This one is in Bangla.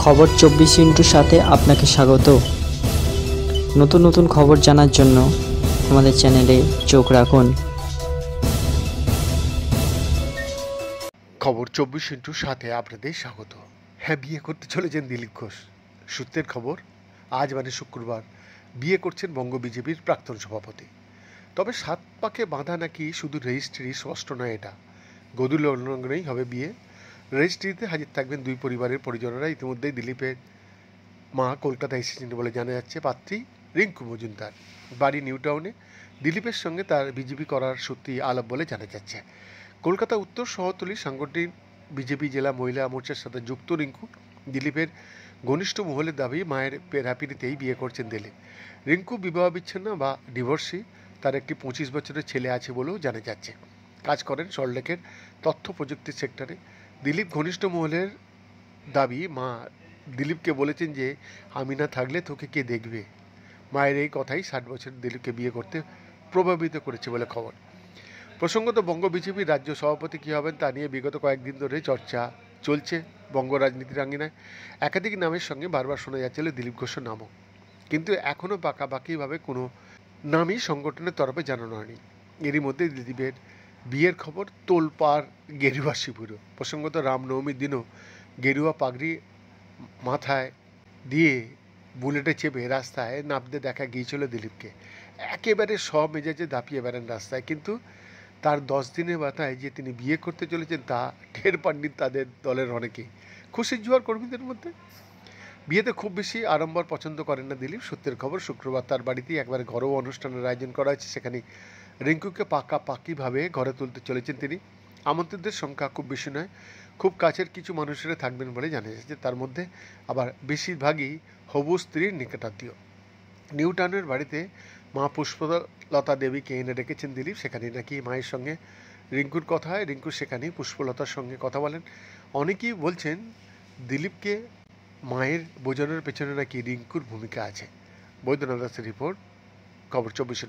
খবর 24 সাথে আপনাকে স্বাগত। নতুন নতুন খবর জানার জন্য আমাদের চ্যানেলে চোখ রাখুন। খবর 24 সাথে আপনাদের স্বাগত। হ্যাঁ, বিয়ে করতে চলেছেন দিলীপ ঘোষ। সূত্রের খবর, আজ মানে শুক্রবার বিয়ে করছেন বঙ্গ বিজেপির প্রাক্তন সভাপতি। তবে 7 পাকে বাঁধা নাকি শুধু রেজিস্ট্রি, স্পষ্ট নয় এটা। গদুল অলঙ্ঘনেই হবে বিয়ে। রেজিস্ট্রিতে হাজির থাকবেন দুই পরিবারের পরিজনেরা। ইতিমধ্যেই দিলীপের মা কলকাতায় এসেছেন বলে জানা যাচ্ছে। পাত্রী রিঙ্কু মজুমদার, বাড়ি নিউ টাউনে। দিলীপের সঙ্গে তার বিজেপি করার সত্যি আলাপ বলে জানা যাচ্ছে। কলকাতা উত্তর শহরতলি সাংগঠনিক বিজেপি জেলা মহিলা মোর্চার সাথে যুক্ত রিঙ্কু। দিলীপের ঘনিষ্ঠ মহলের দাবি, মায়ের পেরাপিরিতেই বিয়ে করছেন দিলীপ। রিঙ্কু বিবাহ বিচ্ছিন্ন বা ডিভোর্সি। তার একটি 25 বছরের ছেলে আছে বলেও জানা যাচ্ছে। কাজ করেন সল্টলেকের তথ্য প্রযুক্তি সেক্টরে। দিলীপ ঘনিষ্ঠ মহলের দাবি, মা দিলীপকে বলেছেন যে আমি না থাকলে তোকে কে দেখবে। মায়ের এই কথাই 60 বছর দিলীপকে বিয়ে করতে প্রভাবিত করেছে বলে খবর। প্রসঙ্গত, বঙ্গ বিজেপির রাজ্য সভাপতি কী হবেন তা নিয়ে বিগত কয়েকদিন ধরে চর্চা চলছে বঙ্গ রাজনীতির আঙ্গিনায়। একাধিক নামের সঙ্গে বারবার শোনা যাচ্ছিল দিলীপ ঘোষের নামও, কিন্তু এখনও পাকাপাকিভাবে কোনো নামই সংগঠনের তরফে জানানো হয়নি। এরই মধ্যে দিলীপের বিয়ের খবর তোলপাড় গেরুয়া শিবিরও। প্রসঙ্গত, রামনবমীর দিনও গেরুয়া পাগড়ি মাথায় দিয়ে বুলেটে চেপে রাস্তায় নামতে দেখা গিয়েছিল দিলীপকে। একেবারে সব মেজাজে দাপিয়ে বেড়ান রাস্তায়, কিন্তু তার 10 দিনের মাথায় যে তিনি বিয়ে করতে চলেছেন তা টের পাননি তাদের দলের অনেকেই। খুশির জোয়ার কর্মীদের মধ্যে। বিয়েতে খুব বেশি আড়ম্বর পছন্দ করেন না দিলীপ। সত্যের খবর, শুক্রবার তার বাড়িতেই একবারে ঘরোয়া অনুষ্ঠানের আয়োজন করা হয়েছে। সেখানে রিঙ্কুকে পাকাপাকিভাবে ঘরে তুলতে চলেছেন তিনি। আমন্ত্রিতদের সংখ্যা খুব বেশি নয়, খুব কাছের কিছু মানুষেরা থাকবেন বলে জানা যাচ্ছে। তার মধ্যে আবার বেশিরভাগই হবু স্ত্রীর নিকটাত্মীয়। নিউ টাউনের বাড়িতে মা পুষ্পলতা দেবীকে এনে রেখেছেন দিলীপ। সেখানে নাকি মায়ের সঙ্গে রিঙ্কুর কথা হয়। রিঙ্কু সেখানেই পুষ্পলতার সঙ্গে কথা বলেন। অনেকেই বলছেন দিলীপকে মায়ের বোঝানোর পেছনে নাকি রিঙ্কুর ভূমিকা আছে। বৈদ্যনাথ দাসের রিপোর্ট, খবর 24